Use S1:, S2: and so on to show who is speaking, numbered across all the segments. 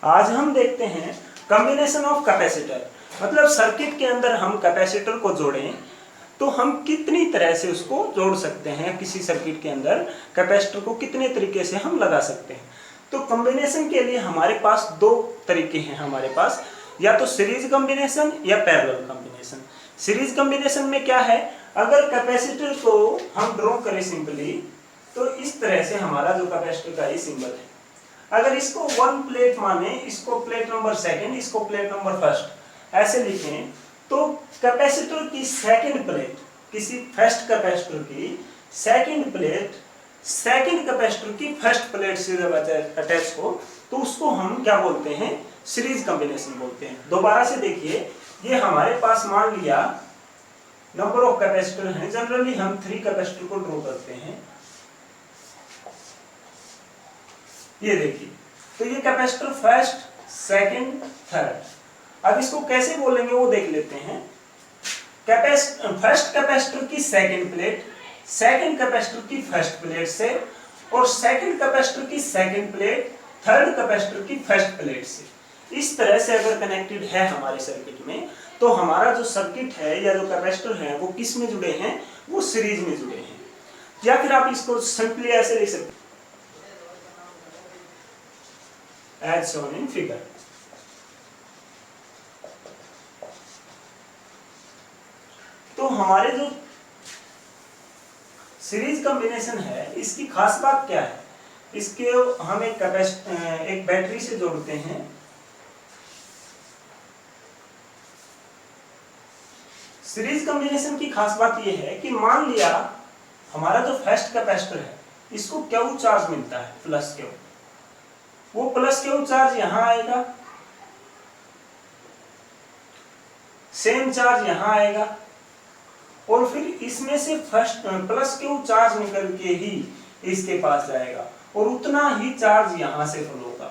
S1: आज हम देखते हैं कॉम्बिनेशन ऑफ कैपेसिटर, मतलब सर्किट के अंदर हम कैपेसिटर को जोड़ें तो हम कितनी तरह से उसको जोड़ सकते हैं। किसी सर्किट के अंदर कैपेसिटर को कितने तरीके से हम लगा सकते हैं। तो कॉम्बिनेशन के लिए हमारे पास दो तरीके हैं हमारे पास, या तो सीरीज कॉम्बिनेशन या पैरेलल कॉम्बिनेशन। सीरीज कॉम्बिनेशन में क्या है, अगर कैपेसिटर को हम ड्रॉ करें सिंपली तो इस तरह से हमारा जो कैपेसिटर का ये सिंबल है, अगर इसको वन प्लेट माने, इसको प्लेट नंबर सेकंड, इसको प्लेट नंबर फर्स्ट ऐसे लिखें, तो कैपेसिटर की सेकंड प्लेट, किसी फर्स्ट कैपेसिटर की सेकंड प्लेट सेकंड कैपेसिटर की फर्स्ट प्लेट से जब अटैच हो तो उसको हम क्या बोलते हैं, सीरीज कॉम्बिनेशन बोलते हैं। दोबारा से देखिए, ये हमारे पास मान लिया नंबर ऑफ कैपेसिटर हैं, जनरली हम 3 कैपेसिटर को ड्रॉ करते हैं। ये देखिए, तो ये कैपेसिटर फर्स्ट सेकंड थर्ड। अब इसको कैसे बोलेंगे वो देख लेते हैं। फर्स्ट कैपेसिटर की सेकंड प्लेट सेकंड कैपेसिटर की फर्स्ट प्लेट से, और सेकंड कैपेसिटर की सेकंड प्लेट थर्ड कैपेसिटर की फर्स्ट प्लेट से। इस तरह से अगर कनेक्टेड है हमारे सर्किट में, तो हमारा जो सर्किट है या जो कैपेसिटर है वो किस में जुड़े हैं, वो सीरीज में जुड़े हैं। या फिर आप इसको सिंपली ऐसे लिख सकते as shown in figure। तो हमारे जो सीरीज कॉम्बिनेशन है इसकी खास बात क्या है, इसके हम एक बैटरी से जोड़ते हैं। सीरीज कॉम्बिनेशन की खास बात यह है कि मान लिया हमारा जो फर्स्ट कैपेसिटर है इसको क्यू चार्ज मिलता है प्लस क्यू, वो प्लस क्यू चार्ज यहां आएगा, सेम चार्ज यहां आएगा, और फिर इसमें से फर्स्ट प्लस क्यू चार्ज निकल के ही इसके पास जाएगा और उतना ही चार्ज यहां से फ्लो होगा।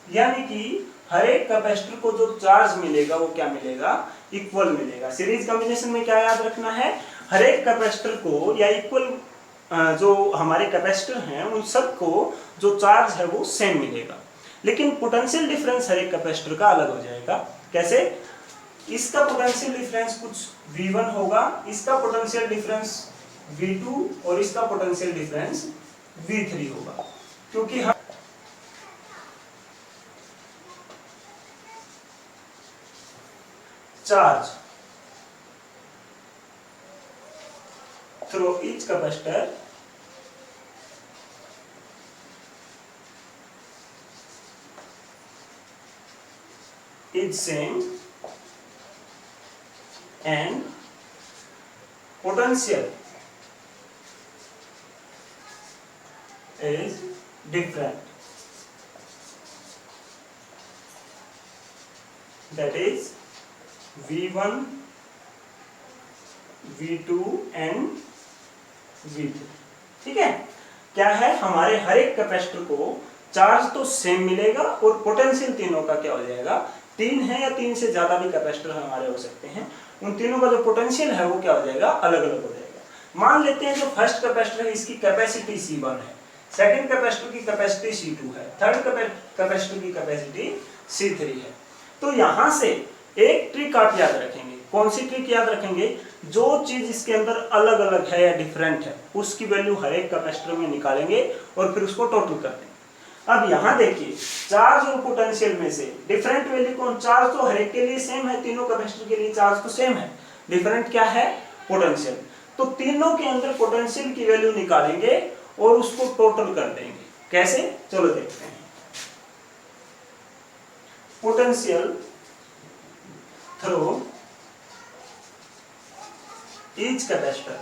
S1: यानी कि हर एक कैपेसिटर को जो चार्ज मिलेगा वो क्या मिलेगा, इक्वल मिलेगा। सीरीज कॉम्बिनेशन में क्या याद रखना है, हर एक कैपेसिटर को या इक्वल जो हमारे कैपेसिटर हैं उन सबको जो चार्ज है वो सेम मिलेगा, लेकिन पोटेंशियल डिफरेंस हर एक कैपेसिटर का अलग हो जाएगा। कैसे, इसका पोटेंशियल डिफरेंस कुछ V1 होगा, इसका पोटेंशियल डिफरेंस V2 और इसका पोटेंशियल डिफरेंस V3 होगा, क्योंकि हम charge through each capacitor is same and potential is different, that is V1, V2 and V3। ठीक है, क्या है, हमारे हर एक कैपेसिटर को चार्ज तो सेम मिलेगा और पोटेंशियल तीनों का क्या हो जाएगा, 3 है या 3 से ज्यादा भी कैपेसिटर हमारे हो सकते हैं, उन तीनों का जो पोटेंशियल है वो क्या हो जाएगा, अलग अलग हो जाएगा। मान लेते हैं जो फर्स्ट कैपेसिटर है इसकी कैपेसिटी C1 है, सेकंड कैपेसिटर की कैपेसिटी C2 है, थर्ड कैपेसिटर की कैपेसिटी C3 है। तो यहां से एक ट्रिक आप याद रखेंगे। कौन सी ट्रिक याद रखेंगे, जो चीज इसके अंदर अलग अलग है या डिफरेंट है उसकी वैल्यू हर एक कैपेसिटर में निकालेंगे और फिर उसको टोटल कर देंगे। अब यहां देखिए, चार्ज और पोटेंशियल में से डिफरेंट वैल्यू कौन, चार्ज तो हर एक के लिए सेम है, तीनों कैपेसिटर के लिए चार्ज तो सेम है, डिफरेंट क्या है, पोटेंशियल। तो तीनों के अंदर पोटेंशियल की वैल्यू निकालेंगे और उसको टोटल कर देंगे। कैसे, चलो देखते हैं। Potential through each capacitor,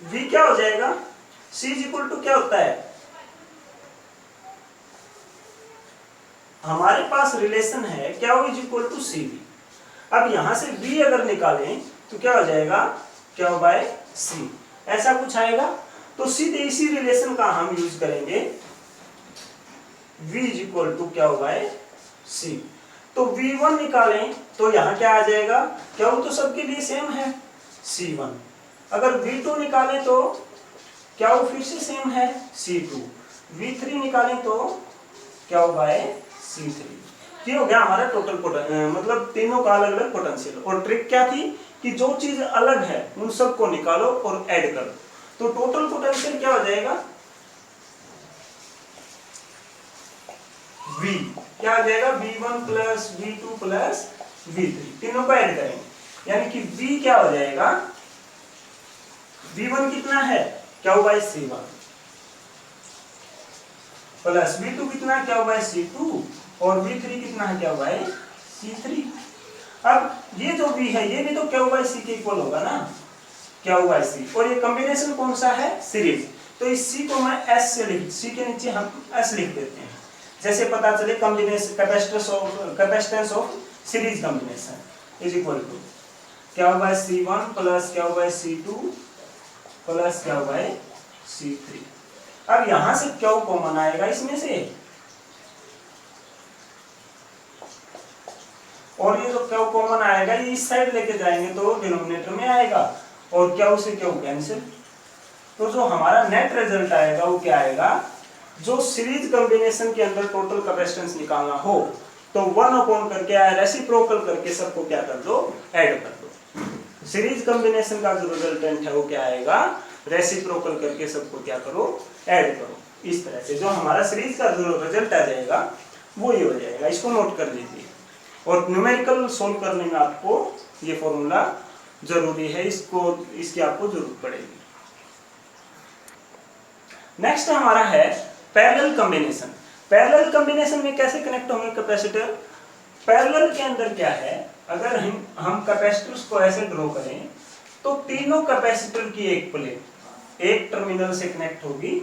S1: V क्या हो जाएगा, C इज इक्वल टू क्या होता है, हमारे पास रिलेशन है क्या, इज इक्वल टू CV। अब यहां से V अगर निकालें तो क्या हो जाएगा, क्या हो बाय C, ऐसा कुछ आएगा। तो सीधे इसी रिलेशन का हम यूज करेंगे, V इज इक्वल टू क्या हो बाय C। तो V1 निकालें तो यहां क्या आ जाएगा, क्या वो तो सबके लिए सेम है C1। अगर V2 निकालें तो क्या वो फिर से सेम है C2, V3 निकालें तो क्या हो बाय C3। ये हो गया हमारा टोटल मतलब तीनों का अलग अलग पोटेंशियल। और ट्रिक क्या थी कि जो चीज अलग है उन सबको निकालो और ऐड करो, तो टोटल पोटेंशियल क्या हो जाएगा V, क्या आ जाएगा V1 plus V2 plus V3, तीनों को ऐड करेंगे यानी कि V क्या हो जाएगा, V1 कितना है क्या हुआ C1 प्लस V2 कितना क्या हुआ C2 और V3 कितना है क्या हुआ C3। अब ये जो V है ये भी तो क्या हुआ C के इक्वल होगा ना, क्या हुआ C, और ये कॉम्बिनेशन कौन सा है सीरीज, तो इस C को मैं S से C के नीचे हम S लिख देते हैं, जैसे पता चले combination capacitance of series combination is equal to क्या हुआ C1 प्लस क्या हुआ C2 प्लस क्या हुआ C3। अब यहां से क्या कॉमन आएगा इसमें से, और ये जो क्या कॉमन आएगा ये इस साइड लेके जाएंगे तो डिनोमिनेटर में आएगा और क्या उसे क्या कैंसिल, तो जो हमारा नेट रिजल्ट आएगा वो क्या आएगा, जो सीरीज कॉम्बिनेशन के अंदर टोटल कैपेसिटेंस निकालना हो तो 1 अपॉन करके रेसिप्रोकल करके सबको क्या कर दो ऐड कर दो। सीरीज कॉम्बिनेशन का जो रिजल्टेंट है वो क्या आएगा, रेसिप्रोकल करके सबको क्या करो ऐड करो। इस तरह से जो हमारा सीरीज का जो रिजल्ट आ जाएगा वो ये हो जाएगा, इसको नोट कर लीजिए। और न्यूमेरिकल सोल्व करने में आपको ये फॉर्मूला जरूरी है, इसकी आपको जरूरत पड़ेगी। नेक्स्ट हमारा है पैरेलल कॉम्बिनेशन। पैरेलल कॉम्बिनेशन में कैसे कनेक्ट होंगे कैपेसिटर, पैरेलल के अंदर क्या है, अगर हम कैपेसिटर्स को ऐसे ड्रॉ करें तो तीनों कैपेसिटर की एक प्लेट एक टर्मिनल से कनेक्ट होगी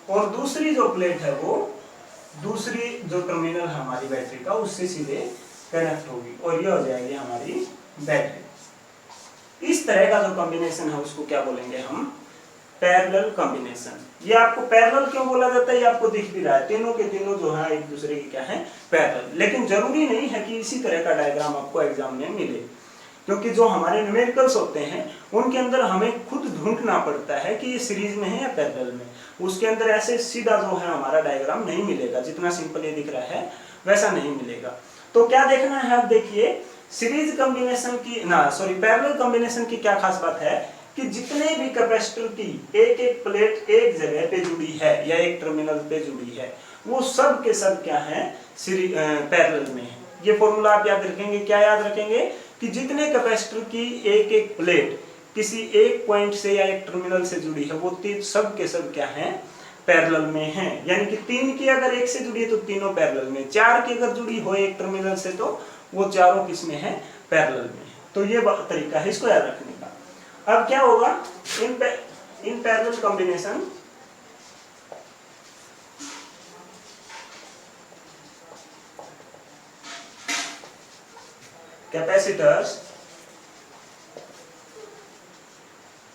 S1: और दूसरी जो प्लेट है वो दूसरी जो टर्मिनल है हमारी बैटरी का उससे सीधे कनेक्ट होगी और ये हो जाएगी हमारी बैटरी। इस तरह का जो कॉम्बिनेशन है उसको क्या बोलेंगे हम, पैरेलल कॉम्बिनेशन। ये आपको पैरेलल क्यों बोला जाता है ये आपको दिख भी रहा है, तीनों के तीनों जो है एक दूसरे के क्या है पैरेलल, लेकिन जरूरी नहीं है कि इसी तरह का डायग्राम आपको एग्जाम में मिले, क्योंकि जो हमारे न्यूमेरिकल्स होते हैं उनके अंदर हमें खुद ढूंढना पड़ता है कि ये सीरीज में है या पैरेलल में, उसके अंदर ऐसे सीधा जो है हमारा डायग्राम नहीं मिलेगा, जितना सिंपल ये दिख रहा है वैसा नहीं मिलेगा। तो क्या देखना है, आप देखिए सीरीज कॉम्बिनेशन की पैरेलल कॉम्बिनेशन की क्या खास बात है कि जितने भी कैपेसिटर की एक एक प्लेट एक जगह पे जुड़ी है या एक टर्मिनल पे जुड़ी है वो सब के सब क्या है पैरेलल में है। ये फॉर्मूला आप याद रखेंगे, क्या याद रखेंगे कि जितने कैपेसिटर की एक एक प्लेट किसी एक पॉइंट से या एक टर्मिनल से जुड़ी है वो सब के सब क्या है पैरेलल में है, यानी कि 3 की अगर एक से जुड़ी है तो तीनों पैरेलल में, 4 की अगर जुड़ी हो एक टर्मिनल से तो वो चारों किसमें है पैरेलल में है। तो ये तरीका है इसको याद रखने का। अब क्या होगा in parallel combination capacitors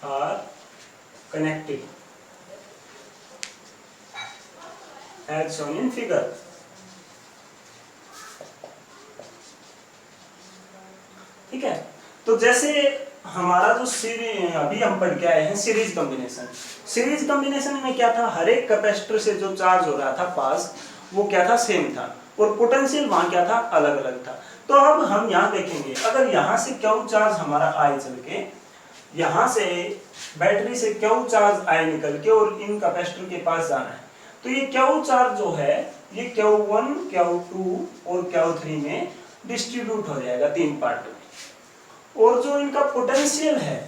S1: are connected as shown in figure। ठीक है, तो जैसे हमारा जो अभी हम पढ़ के आए हैं सीरीज कॉम्बिनेशन, सीरीज कॉम्बिनेशन में क्या था, हर एक कैपेसिटर से जो चार्ज हो रहा था पास वो क्या था सेम था और पोटेंशियल वहां क्या था अलग अलग था। तो अब हम यहाँ देखेंगे अगर यहाँ से क्यू चार्ज हमारा आए चल के, यहाँ से बैटरी से क्यू चार्ज आए निकल के और इन कैपेसिटर के पास जाना है, तो ये क्यू चार्ज जो है ये Q1 Q2 और Q3 में डिस्ट्रीब्यूट हो जाएगा 3 पार्ट में, और जो इनका पोटेंशियल है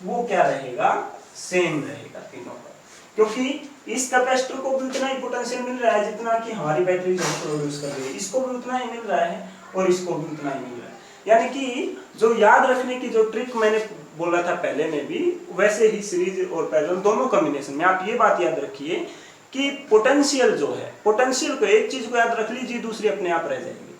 S1: वो क्या रहेगा सेम रहेगा तीनों का, क्योंकि इस कैपेसिटर को भी उतना ही पोटेंशियल मिल रहा है जितना कि हमारी बैटरी जो प्रोड्यूस कर रही है, इसको भी उतना ही मिल रहा है और इसको भी उतना ही मिल रहा है। यानी कि जो याद रखने की जो ट्रिक मैंने बोला था पहले में भी वैसे ही सीरीज और पैरेलल दोनों कॉम्बिनेशन में आप ये बात याद रखिए कि पोटेंशियल जो है, पोटेंशियल को एक चीज को याद रख लीजिए दूसरी अपने आप रह जाएगी।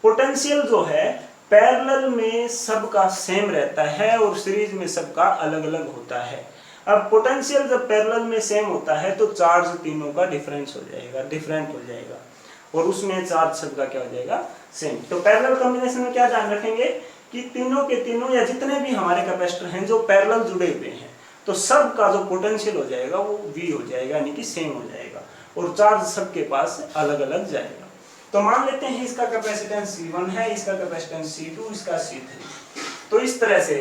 S1: पोटेंशियल जो है पैरेलल में सबका सेम रहता है और सीरीज में सबका अलग अलग होता है। अब पोटेंशियल जब पैरेलल में सेम होता है तो चार्ज तीनों का डिफरेंस हो जाएगा, डिफरेंट हो जाएगा और उसमें चार्ज सबका क्या हो जाएगा सेम। तो पैरेलल कॉम्बिनेशन में क्या ध्यान रखेंगे कि तीनों के तीनों या जितने भी हमारे कैपेसिटर हैं जो पैरेलल जुड़े हुए हैं तो सब का जो पोटेंशियल हो जाएगा वो V हो जाएगा, यानी कि सेम हो जाएगा, और चार्ज सबके पास अलग अलग जाएगा। तो मान लेते हैं इसका कैपेसिटेंस C1 है, इसका कैपेसिटेंस C2, इसका C3। तो इस तरह से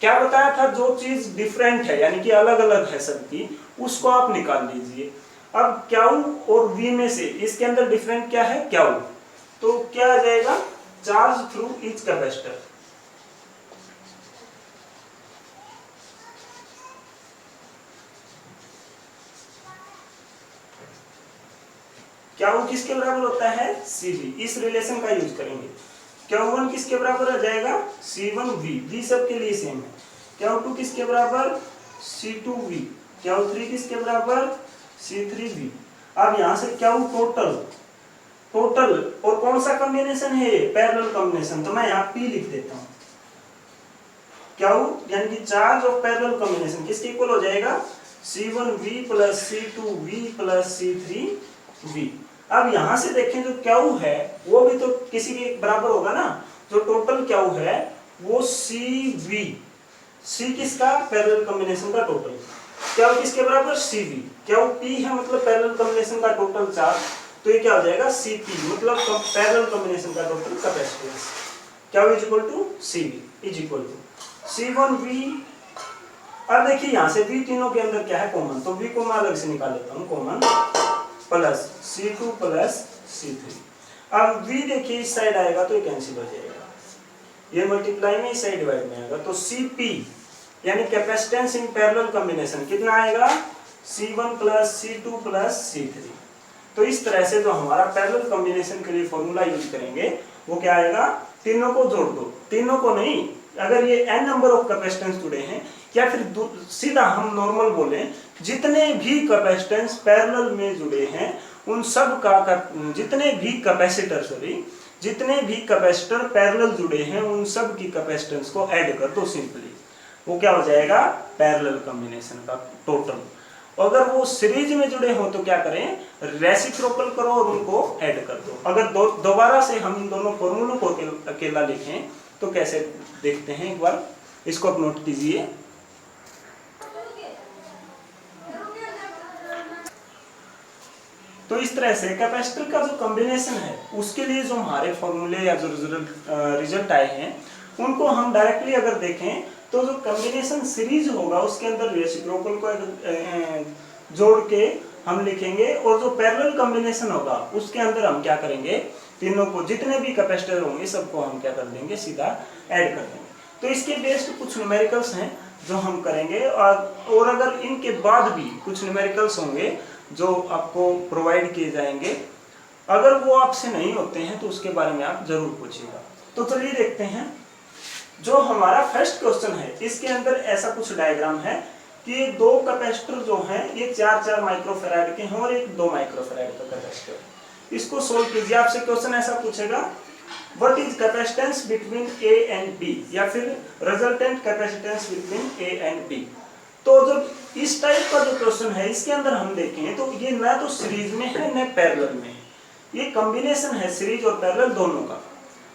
S1: क्या बताया था, जो चीज डिफरेंट है यानी कि अलग अलग है सबकी, उसको आप निकाल लीजिए। अब क्यू और V में से इसके अंदर डिफरेंट क्या है, क्यू, तो क्या आ जाएगा, charge through each capacitor. Q किसके बराबर होता है, CV। इस रिलेशन का यूज करेंगे। Q1 किसके बराबर आ जाएगा, C1V, V सबके लिए सेम है। Q2 किसके बराबर, C2V। Q3 किसके बराबर, C3V। अब यहां से Q टोटल और कौन सा कॉम्बिनेशन है, पैरेलल कॉम्बिनेशन, तो मैं यहाँ P लिख देता हूँ। Q यानी कि चार्ज ऑफ पैरेलल कॉम्बिनेशन किसके इक्वल हो जाएगा, C1V plus C2V plus C3V। अब यहां से देखें जो Q है वो भी तो किसी के बराबर होगा ना, जो टोटल Q है वो CV, C किसका, पैरेलल कॉम्बिनेशन का टोटल, Q किसके बराबर, CV। QP है मतलब पैरेलल कॉम्बिनेशन का टोटल चार्ज, तो ये क्या हो जाएगा, CP मतलब पैरेलल कॉम्बिनेशन का total capacitance. Q is equal to CV is equal to C1V। अब देखिए यहां से V तीनों के अंदर क्या है, कॉमन, तो V को मैं अलग से निकाल लेता हूं, common, plus C2 plus C3। अब V देखिए इस साइड आएगा तो ये कैंसिल हो जाएगा, ये मल्टीप्लाई में इस साइड डिवाइड में आएगा, तो CP यानी कैपेसिटेंस इन पैरेलल कॉम्बिनेशन कितना आएगा, C1 plus C2 plus C3। तो इस तरह से जो हमारा पैरेलल कॉम्बिनेशन के लिए फॉर्मूला यूज करेंगे वो क्या आएगा, तीनों को जोड़ दो, तीनों को नहीं, अगर ये n नंबर ऑफ कैपेसिटेंस जुड़े हैं, या फिर सीधा हम नॉर्मल बोले, जितने भी कैपेसिटेंस पैरेलल में जुड़े हैं उन सब का जितने भी कैपेसिटर पैरेलल जुड़े हैं उन सब की कैपेसिटेंस को ऐड कर दो सिंपली, वो क्या हो जाएगा, पैरेलल कॉम्बिनेशन का टोटल। अगर वो सीरीज में जुड़े हो तो क्या करें, रेसिप्रोकल करो और उनको ऐड कर दो। अगर दोबारा से हम इन दोनों फॉर्मूलों को अकेला लिखें तो कैसे देखते हैं, एक बार इसको आप नोट कीजिए। तो इस तरह से कैपेसिटर का जो कॉम्बिनेशन है उसके लिए जो हमारे फॉर्मूले या जो रिजल्ट आए हैं उनको हम डायरेक्टली अगर देखें तो जो कॉम्बिनेशन सीरीज होगा उसके अंदर रेसिप्रोकल को जोड़ के हम लिखेंगे, और जो पैरेलल कॉम्बिनेशन होगा उसके अंदर हम क्या करेंगे, तीनों को जितने भी कैपेसिटर होंगे सबको हम क्या कर देंगे, सीधा ऐड कर देंगे। तो इसके बेस्ड कुछ न्यूमेरिकल्स हैं जो हम करेंगे, और अगर इनके बाद भी कुछ न्यूमेरिकल्स होंगे जो आपको प्रोवाइड किए जाएंगे, अगर वो आपसे नहीं होते हैं तो उसके बारे में आप जरूर पूछिएगा। तो चलिए देखते हैं, जो हमारा फर्स्ट क्वेश्चन है इसके अंदर ऐसा कुछ डायग्राम है कि दो कैपेसिटर जो हैं ये 4-4 माइक्रोफैराड के हैं और एक 2 माइक्रोफैराड का कैपेसिटर। इसको सोल्व कीजिए, आपसे क्वेश्चन ऐसा पूछेगा, what is capacitance between A and B, या फिर resultant capacitance between A and B। तो जब इस टाइप का जो क्वेश्चन है इसके अंदर हम देखें तो ये ना तो सीरीज में है न पैरेलल में है, ये कॉम्बिनेशन है सीरीज और पैरेलल दोनों का।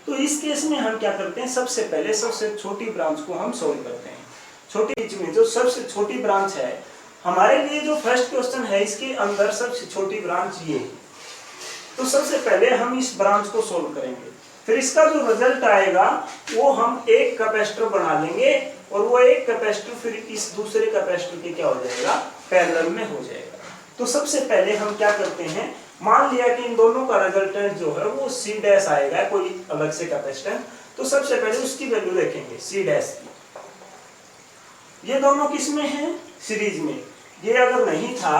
S1: तो इस केस में हम क्या करते हैं, सबसे पहले सबसे छोटी ब्रांच को हम सोल्व करते हैं। छोटी बीच में जो सबसे छोटी ब्रांच है हमारे लिए, जो फर्स्ट क्वेश्चन है इसके अंदर सबसे छोटी ब्रांच ये है, तो सबसे पहले हम इस ब्रांच को सोल्व करेंगे, फिर इसका जो रिजल्ट आएगा वो हम एक कैपेसिटर बना लेंगे और वो एक कैपेसिटर फिर इस दूसरे कैपेसिटर के क्या हो जाएगा, पैरेलल में हो जाएगा। तो सबसे पहले हम क्या करते हैं, मान लिया कि इन दोनों का रिजल्टेंट जो है वो C डैश आएगा, कोई अलग से कैपेसिटेंस, तो सबसे पहले उसकी वैल्यू देखेंगे C डैश की। ये दोनों किस में है, सीरीज में। ये अगर नहीं था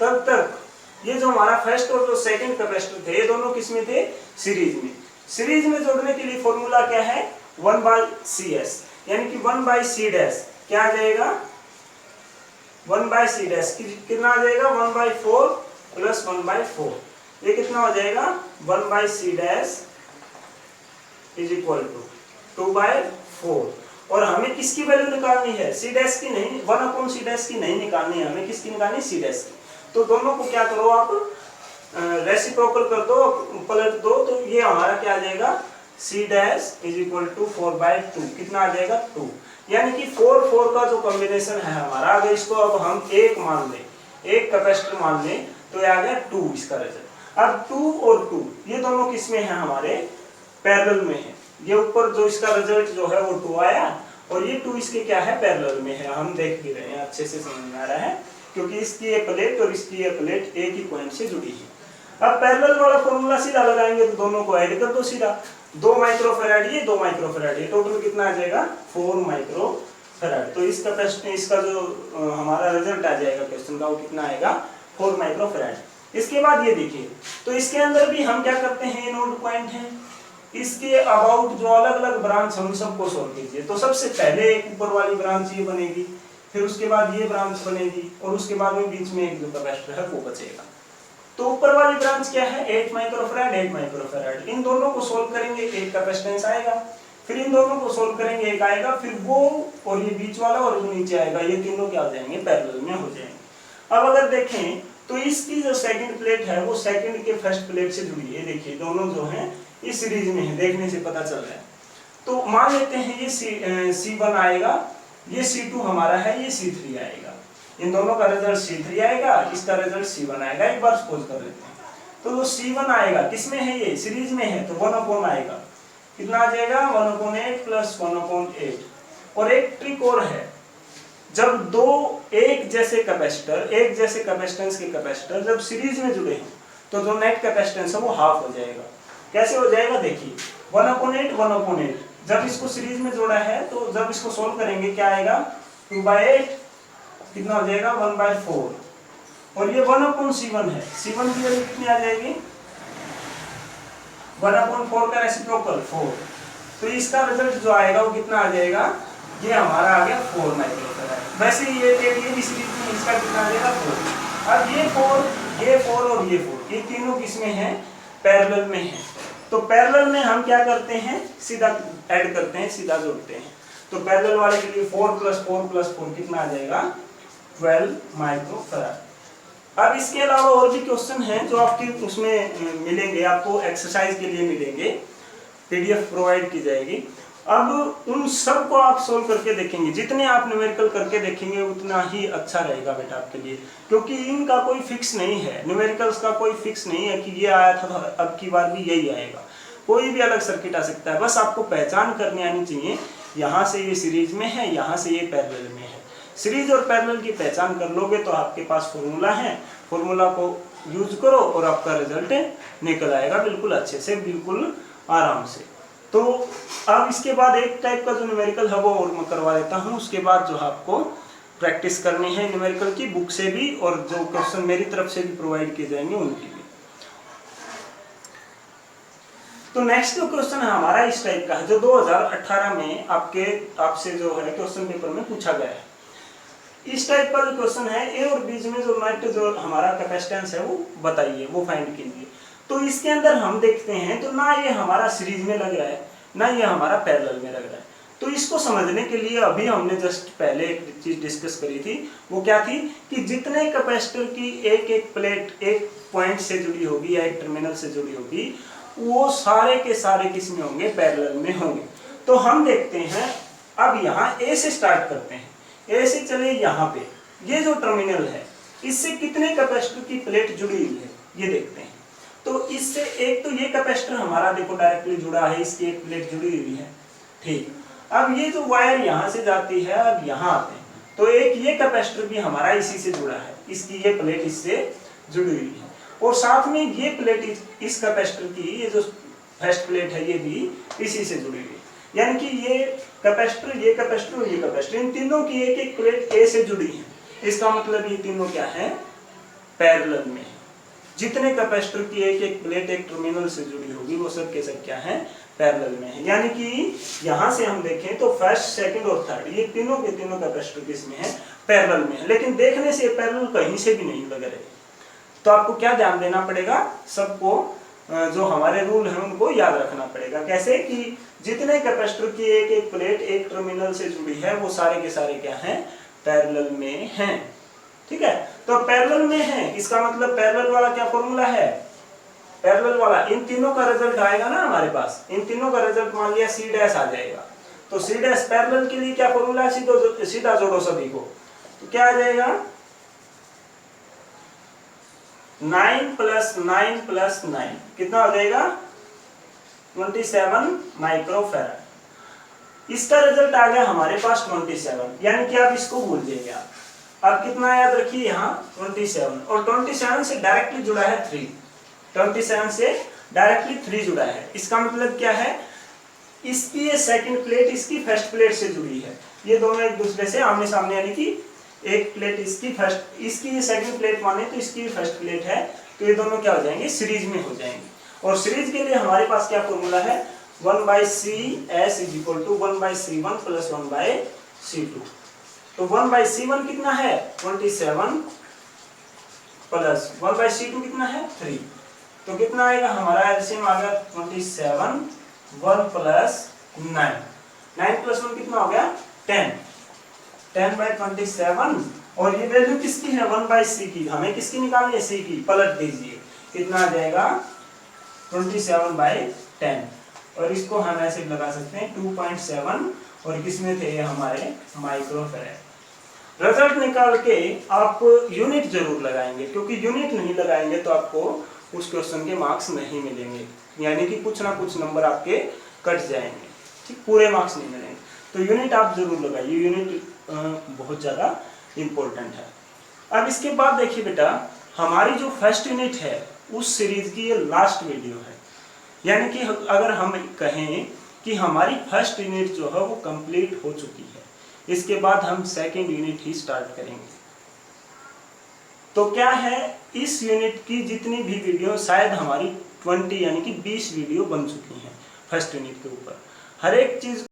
S1: तब तक ये जो हमारा फर्स्ट और जो सेकंड कैपेसिटर थे ये दोनों किस में थे, सीरीज में। सीरीज में जोड़ने के लिए फॉर्मूला क्या है, 1/CS, यानी कि 1/C डैश क्या आ जाएगा, 1/C डैश कितना आ जाएगा, 1/4 प्लस 1/4, ये कितना हो जाएगा, 1/C dash is equal to 2/4। और हमें किसकी वैल्यू निकालनी है, C डैश की नहीं, 1/C डैश की नहीं निकालनी है, हमें किसकी निकालनी, C डैश की। तो दोनों को क्या करो आप, रेसिप्रोकल कर दो, पलट दो, तो ये हमारा क्या आ जाएगा, C dash is equal to 4/2 कितना आ जाएगा 2। यानी कि 4 का जो कॉम्बिनेशन है हमारा, अगर इसको अब हम एक मान लें, एक कैपेसिटर मान लें, तो ये आ गया 2 इसका रिजल्ट। अब 2 और 2 ये दोनों किस में है, हमारे पैरेलल में है। ये ऊपर जो इसका रिजल्ट जो है वो 2 आया और ये 2 इसके क्या है, पैरेलल में है। हम देख भी रहे हैं, अच्छे से समझ में आ रहा है, क्योंकि इसकी ये प्लेट और इसकी ये प्लेट एक ही पॉइंट से जुड़ी है। अब पैरेलल वाला फॉर्मूला सीधा लगाएंगे तो दोनों को ऐड कर दो सीधा, 2 माइक्रोफैराड ये 2 माइक्रोफैराड ये, टोटल कितना आ जाएगा 4 माइक्रोफैराड। तो इस कैपेसिटी इसका जो हमारा रिजल्ट आ जाएगा क्वेश्चन का, वो कितना आएगा 4 माइक्रोफैराड। इसके बाद ये देखिए, तो इसके अंदर भी हम क्या करते हैं, ये नोड पॉइंट है, इसके अबाउट जो अलग अलग ब्रांच हम सबको सोल्व कीजिए। तो सबसे पहले एक ऊपर वाली ब्रांच ये बनेगी, फिर उसके बाद ये ब्रांच बनेगी और उसके बाद में बीच में एक जो कैपेसिटर है वो बचेगा। तो ऊपर वाली ब्रांच क्या है, 8 माइक्रोफैराड 8 माइक्रोफैराड। इन दोनों को सोल्व करेंगे, एक कैपेसिटेंस आएगा, फिर इन दोनों को सोल्व करेंगे, एक आएगा, फिर वो और ये बीच वाला और जो नीचे आएगा, ये तीनों क्या हो जाएंगे, पैरेलल में हो जाएंगे। अब अगर देखें तो इसकी जो सेकंड प्लेट है वो सेकंड के फर्स्ट प्लेट से जुड़ी है। देखिए दोनों जो हैं इस सीरीज में है, देखने से पता चल रहा है। तो मान लेते हैं ये C1 आएगा, ये C2 हमारा है, ये C3 आएगा। इन दोनों का रिजल्ट C3 आएगा, इसका रिजल्ट C1 आएगा। एक बार सपोज कर लेते हैं, तो जो C1 आएगा किसमें है, ये सीरीज में है, तो 1/, आएगा, कितना आ जाएगा 1/8 प्लस 1/8। और एक ट्रिक और है, जब दो एक जैसे कैपेसिटर, एक जैसे कैपेसिटेंस के कैपेसिटर जब सीरीज में जुड़े हैं तो जो नेट कैपेसिटेंस है वो हाफ हो जाएगा। कैसे हो जाएगा, देखिए 1/8 1/8, जब इसको सीरीज में जोड़ा है तो जब इसको सोल्व करेंगे क्या आएगा, 2/8 कितना हो जाएगा 1/4। और ये 1/C1 है, C1 की वैल्यू कितनी आ जाएगी 1/4 का रेसिप्रोकल 4। तो इसका रिजल्ट जो आएगा वो कितना आ जाएगा, ये हमारा आ गया 4 माइक्रोफैराड। वैसे ये भी सीरीज में, इसका कितना आ जाएगा 4। अब ये 4 और ये 4 ये तीनों किसमें है, पैरेलल में है। तो पैरेलल में हम क्या करते हैं, सीधा ऐड करते हैं, सीधा जोड़ते हैं। तो पैरेलल वाले के लिए 4 + 4 + 4 कितना आ जाएगा 12 माइक्रोफैराड। अब इसके अलावा और भी क्वेश्चन हैं जो आपके उसमें मिलेंगे, आपको एक्सरसाइज के लिए मिलेंगे, पीडीएफ प्रोवाइड की जाएगी। अब उन सब को आप सोल्व करके देखेंगे, जितने आप न्यूमेरिकल करके देखेंगे उतना ही अच्छा रहेगा बेटा आपके लिए, क्योंकि इनका कोई फिक्स नहीं है, न्यूमेरिकल्स का कोई फिक्स नहीं है कि ये आया था तो अब की बार भी यही आएगा, कोई भी अलग सर्किट आ सकता है। बस आपको पहचान करनी आनी चाहिए, यहाँ से ये सीरीज में है, यहाँ से ये पैरेलल में है। सीरीज और पैरेलल की पहचान कर लोगे तो आपके पास फॉर्मूला है, फॉर्मूला को यूज करो और आपका रिजल्ट निकल आएगा बिल्कुल अच्छे से, बिल्कुल आराम से। तो अब इसके बाद एक टाइप का जो न्यूमेरिकल है वो और मैं करवा देता हूँ, उसके बाद जो आपको प्रैक्टिस करनी है न्यूमेरिकल की बुक से भी और जो क्वेश्चन मेरी तरफ से भी प्रोवाइड किए जाएंगे उनकी भी। तो नेक्स्ट जो क्वेश्चन है हमारा इस टाइप का है, जो 2018 में आपसे जो है क्वेश्चन पेपर में पूछा गया है। इस टाइप का जो क्वेश्चन है, ए और बीच में जो नेट जो हमारा कैपेसिटेंस है वो बताइए, वो फाइंड कीजिए। तो इसके अंदर हम देखते हैं तो ना ये हमारा सीरीज में लग रहा है, ना ये हमारा पैरेलल में लग रहा है। तो इसको समझने के लिए अभी हमने जस्ट पहले एक चीज डिस्कस करी थी, वो क्या थी कि जितने कैपेसिटर की एक एक प्लेट एक पॉइंट से जुड़ी होगी या एक टर्मिनल से जुड़ी होगी, वो सारे के सारे किस में होंगे, पैरेलल में होंगे। तो हम देखते हैं, अब यहाँ ए से स्टार्ट करते हैं, ए से चले यहाँ पे, ये जो टर्मिनल है इससे कितने कैपेसिटर की प्लेट जुड़ी हुई है ये देखते हैं। तो इससे एक तो ये कैपेसिटर हमारा देखो डायरेक्टली जुड़ा है, इसकी एक प्लेट जुड़ी हुई है, ठीक। अब ये जो वायर यहाँ से जाती है अब यहाँ आते हैं, तो एक ये कैपेसिटर भी हमारा इसी से जुड़ा है, इसकी ये प्लेट इससे जुड़ी हुई है, और साथ में ये प्लेट इस कैपेसिटर की, ये जो फर्स्ट प्लेट है ये भी इसी से जुड़ी हुई है। यानी कि ये कैपेसिटर और ये कैपेसिटर, इन तीनों की एक एक प्लेट ए से जुड़ी है। इसका मतलब ये तीनों क्या है, पैरेलल में है। जितने कैपेसिटर की एक एक प्लेट एक टर्मिनल से जुड़ी होगी वो सब के सब क्या है, पैरेलल में है। यानी कि यहाँ से हम देखें तो फर्स्ट, सेकंड और थर्ड ये तीनों के तीनों कैपेसिटर किसमें है, पैरेलल में है। लेकिन देखने से पैरेलल कहीं से भी नहीं लग रहे। तो आपको क्या ध्यान देना पड़ेगा, सबको जो हमारे रूल है उनको याद रखना पड़ेगा। कैसे कि जितने कैपेसिटर की एक एक प्लेट एक टर्मिनल से जुड़ी है वो सारे के सारे क्या हैं, पैरेलल में हैं। ठीक है, तो पैरेलल में है, इसका मतलब पैरेलल वाला क्या फॉर्मूला है, पैरेलल वाला, इन तीनों का रिजल्ट आएगा ना हमारे पास, इन तीनों का रिजल्ट मान लिया C डैश आ जाएगा। तो C डैश पैरेलल के लिए क्या फॉर्मूला है, सीधा जोड़ो सभी को, तो क्या आ जाएगा 9 + 9 + 9 कितना हो जाएगा 27 माइक्रोफैराड। इसका रिजल्ट आ गया हमारे पास 27, यानी कि आप इसको भूल जाइए। अब कितना याद रखिए यहाँ 27, और 27 से डायरेक्टली जुड़ा है 3, 27 से डायरेक्टली 3 जुड़ा है। इसका मतलब क्या है, इसकी ये सेकंड प्लेट इसकी फर्स्ट प्लेट से जुड़ी है, ये दोनों एक दूसरे से आमने सामने, यानी कि एक प्लेट इसकी फर्स्ट, इसकी ये सेकंड प्लेट माने तो इसकी फर्स्ट प्लेट है, तो ये दोनों क्या हो जाएंगे, सीरीज में हो जाएंगे। और सीरीज के लिए हमारे पास क्या फॉर्मूला है, 1/CS = 1/C1 + 1/C2। तो 1/C1 कितना है 27 प्लस 1/C2 कितना है 3, तो कितना आएगा हमारा एलसीएम आ गया 27, 1 + 9, 9 + 1 कितना हो गया 10, 10/27। और ये वैल्यू किसकी है 1/C की, हमें किसकी निकालनी है C की, पलट दीजिए, कितना आ जाएगा 27/10। और इसको हम ऐसे लगा सकते हैं 2.7, और किसमें थे हमारे माइक्रोफैराड। रिजल्ट निकाल के आप यूनिट जरूर लगाएंगे, क्योंकि यूनिट नहीं लगाएंगे तो आपको उस क्वेश्चन के मार्क्स नहीं मिलेंगे, यानी कि कुछ ना कुछ नंबर आपके कट जाएंगे, ठीक, पूरे मार्क्स नहीं मिलेंगे। तो यूनिट आप जरूर लगाइए, यूनिट बहुत ज़्यादा इम्पोर्टेंट है। अब इसके बाद देखिए बेटा, हमारी जो फर्स्ट यूनिट है उस सीरीज की ये लास्ट वीडियो है, यानी कि अगर हम कहें कि हमारी फर्स्ट यूनिट जो है वो कंप्लीट हो चुकी है, इसके बाद हम सेकंड यूनिट ही स्टार्ट करेंगे। तो क्या है, इस यूनिट की जितनी भी वीडियो, शायद हमारी 20 यानी कि 20 वीडियो बन चुकी हैं फर्स्ट यूनिट के ऊपर। हर एक चीज